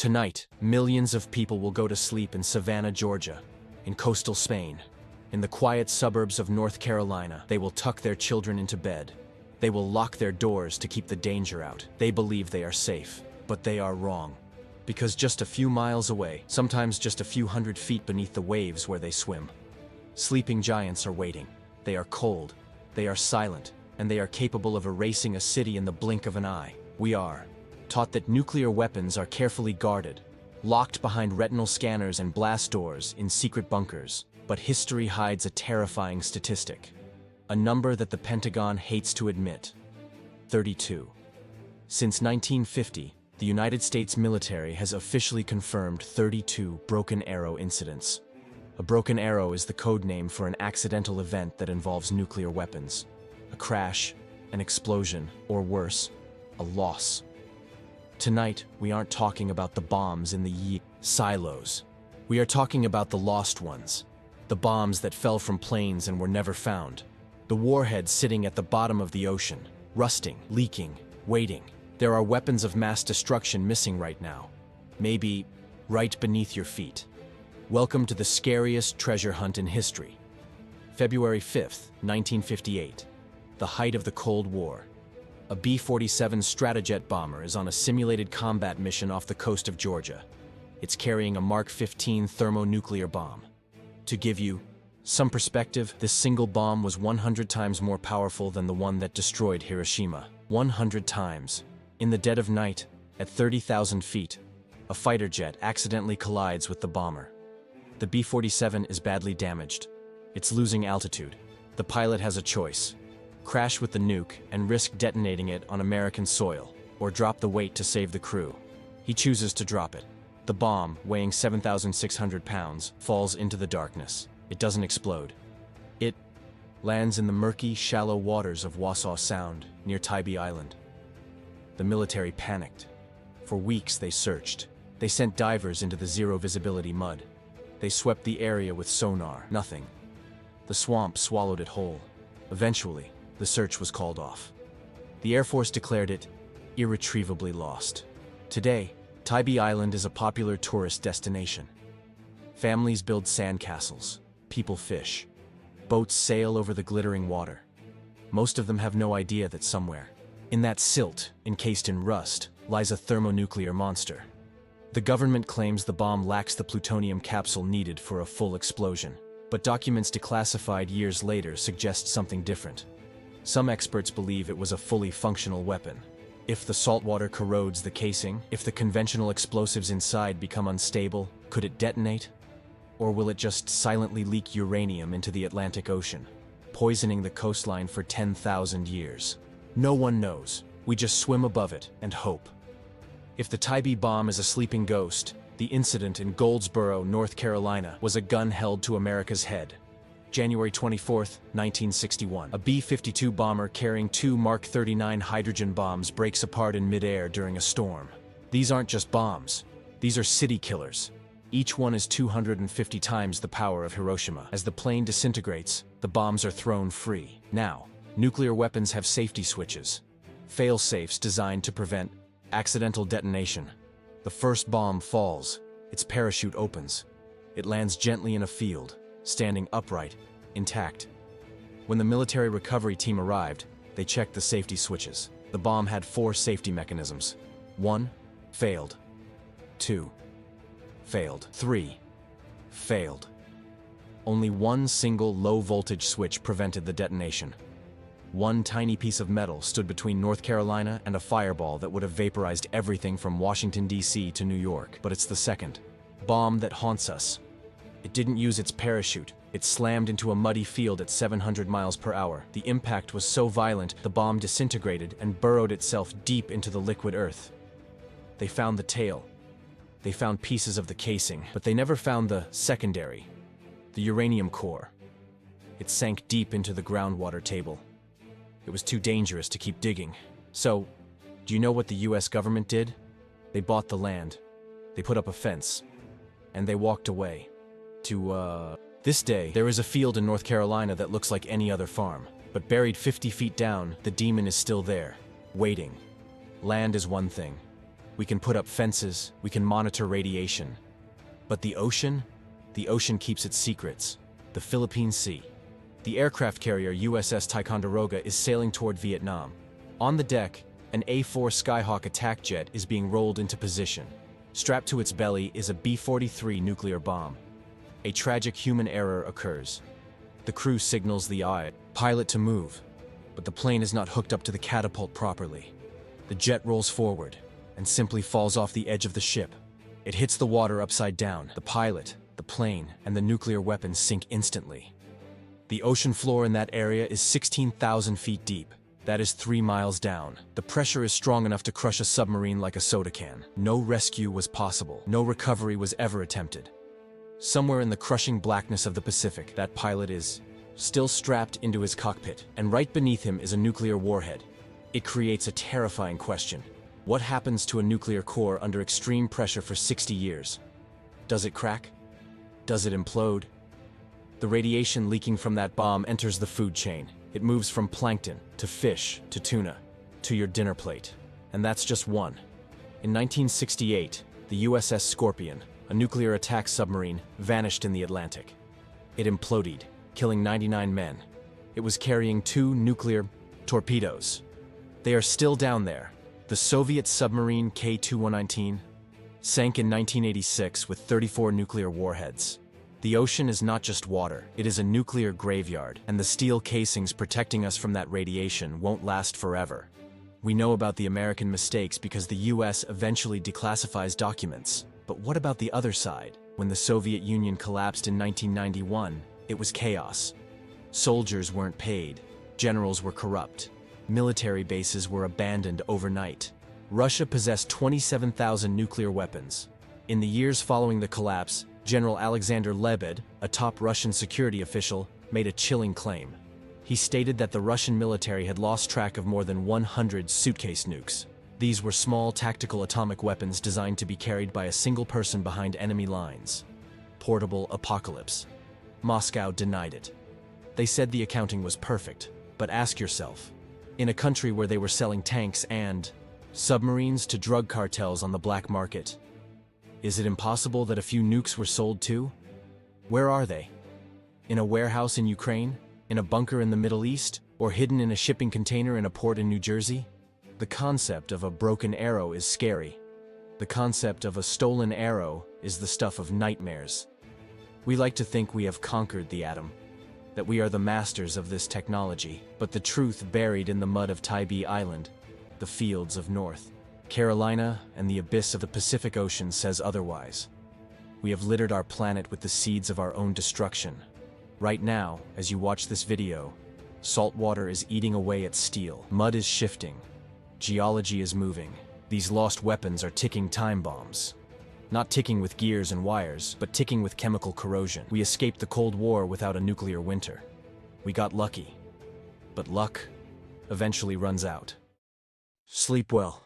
Tonight, millions of people will go to sleep in Savannah, Georgia, in coastal Spain. In the quiet suburbs of North Carolina, they will tuck their children into bed. They will lock their doors to keep the danger out. They believe they are safe, but they are wrong. Because just a few miles away, sometimes just a few hundred feet beneath the waves where they swim, sleeping giants are waiting. They are cold, they are silent, and they are capable of erasing a city in the blink of an eye. We are taught that nuclear weapons are carefully guarded, locked behind retinal scanners and blast doors in secret bunkers. But history hides a terrifying statistic, a number that the Pentagon hates to admit: 32. Since 1950, the United States military has officially confirmed 32 broken arrow incidents. A broken arrow is the code name for an accidental event that involves nuclear weapons. A crash, an explosion, or worse, a loss. Tonight, we aren't talking about the bombs in the silos. We are talking about the lost ones. The bombs that fell from planes and were never found. The warheads sitting at the bottom of the ocean, rusting, leaking, waiting. There are weapons of mass destruction missing right now. Maybe right beneath your feet. Welcome to the scariest treasure hunt in history. February 5th, 1958. The height of the Cold War. A B-47 Stratojet bomber is on a simulated combat mission off the coast of Georgia. It's carrying a Mark 15 thermonuclear bomb. To give you some perspective, this single bomb was 100 times more powerful than the one that destroyed Hiroshima. 100 times. In the dead of night, at 30,000 feet, a fighter jet accidentally collides with the bomber. The B-47 is badly damaged. It's losing altitude. The pilot has a choice: crash with the nuke and risk detonating it on American soil, or drop the weight to save the crew. He chooses to drop it. The bomb, weighing 7,600 pounds, falls into the darkness. It doesn't explode. It lands in the murky, shallow waters of Wassaw Sound, near Tybee Island. The military panicked. For weeks they searched. They sent divers into the zero-visibility mud. They swept the area with sonar. Nothing. The swamp swallowed it whole. Eventually, the search was called off. The Air Force declared it irretrievably lost. Today, Tybee Island is a popular tourist destination. Families build sandcastles. People fish. Boats sail over the glittering water. Most of them have no idea that somewhere, in that silt, encased in rust, lies a thermonuclear monster. The government claims the bomb lacks the plutonium capsule needed for a full explosion, but documents declassified years later suggest something different. Some experts believe it was a fully functional weapon. If the saltwater corrodes the casing, if the conventional explosives inside become unstable, could it detonate? Or will it just silently leak uranium into the Atlantic Ocean, poisoning the coastline for 10,000 years? No one knows. We just swim above it and hope. If the Tybee bomb is a sleeping ghost, the incident in Goldsboro, North Carolina, was a gun held to America's head. January 24, 1961. A B-52 bomber carrying 2 Mark 39 hydrogen bombs breaks apart in midair during a storm. These aren't just bombs. These are city killers. Each one is 250 times the power of Hiroshima. As the plane disintegrates, the bombs are thrown free. Now, nuclear weapons have safety switches, fail-safes designed to prevent accidental detonation. The first bomb falls. Its parachute opens. It lands gently in a field, standing upright, intact. When the military recovery team arrived, they checked the safety switches. The bomb had 4 safety mechanisms. 1. Failed. 2. Failed. 3. Failed. Only one single low-voltage switch prevented the detonation. One tiny piece of metal stood between North Carolina and a fireball that would have vaporized everything from Washington, D.C. to New York. But it's the second bomb that haunts us. It didn't use its parachute. It slammed into a muddy field at 700 miles per hour. The impact was so violent, the bomb disintegrated and burrowed itself deep into the liquid earth. They found the tail. They found pieces of the casing, but they never found the secondary, the uranium core. It sank deep into the groundwater table. It was too dangerous to keep digging. So, do you know what the US government did? They bought the land. They put up a fence. And they walked away. This day, there is a field in North Carolina that looks like any other farm. But buried 50 feet down, the demon is still there, waiting. Land is one thing. We can put up fences, we can monitor radiation. But the ocean? The ocean keeps its secrets. The Philippine Sea. The aircraft carrier USS Ticonderoga is sailing toward Vietnam. On the deck, an A-4 Skyhawk attack jet is being rolled into position. Strapped to its belly is a B-43 nuclear bomb. A tragic human error occurs. The crew signals the pilot to move, but the plane is not hooked up to the catapult properly. The jet rolls forward and simply falls off the edge of the ship. It hits the water upside down. The pilot, the plane, and the nuclear weapons sink instantly. The ocean floor in that area is 16,000 feet deep. That is 3 miles down. The pressure is strong enough to crush a submarine like a soda can. No rescue was possible. No recovery was ever attempted. Somewhere in the crushing blackness of the Pacific, that pilot is still strapped into his cockpit, and right beneath him is a nuclear warhead. It creates a terrifying question. What happens to a nuclear core under extreme pressure for 60 years? Does it crack? Does it implode? The radiation leaking from that bomb enters the food chain. It moves from plankton, to fish, to tuna, to your dinner plate. And that's just one. In 1968, the USS Scorpion, a nuclear attack submarine, vanished in the Atlantic. It imploded, killing 99 men. It was carrying 2 nuclear torpedoes. They are still down there. The Soviet submarine K-2119 sank in 1986 with 34 nuclear warheads. The ocean is not just water, it is a nuclear graveyard, and the steel casings protecting us from that radiation won't last forever. We know about the American mistakes because the US eventually declassifies documents. But what about the other side? When the Soviet Union collapsed in 1991, it was chaos. Soldiers weren't paid, generals were corrupt, military bases were abandoned overnight. Russia possessed 27,000 nuclear weapons. In the years following the collapse, General Alexander Lebed, a top Russian security official, made a chilling claim. He stated that the Russian military had lost track of more than 100 suitcase nukes. These were small tactical atomic weapons designed to be carried by a single person behind enemy lines. Portable apocalypse. Moscow denied it. They said the accounting was perfect, but ask yourself, in a country where they were selling tanks and submarines to drug cartels on the black market, is it impossible that a few nukes were sold too? Where are they? In a warehouse in Ukraine? In a bunker in the Middle East? Or hidden in a shipping container in a port in New Jersey? The concept of a broken arrow is scary. The concept of a stolen arrow is the stuff of nightmares. We like to think we have conquered the atom, that we are the masters of this technology, but the truth buried in the mud of Tybee Island, the fields of North Carolina, and the abyss of the Pacific Ocean says otherwise. We have littered our planet with the seeds of our own destruction. Right now, as you watch this video, salt water is eating away at steel. Mud is shifting. Geology is moving. These lost weapons are ticking time bombs. Not ticking with gears and wires, but ticking with chemical corrosion. We escaped the Cold War without a nuclear winter. We got lucky. But luck eventually runs out. Sleep well.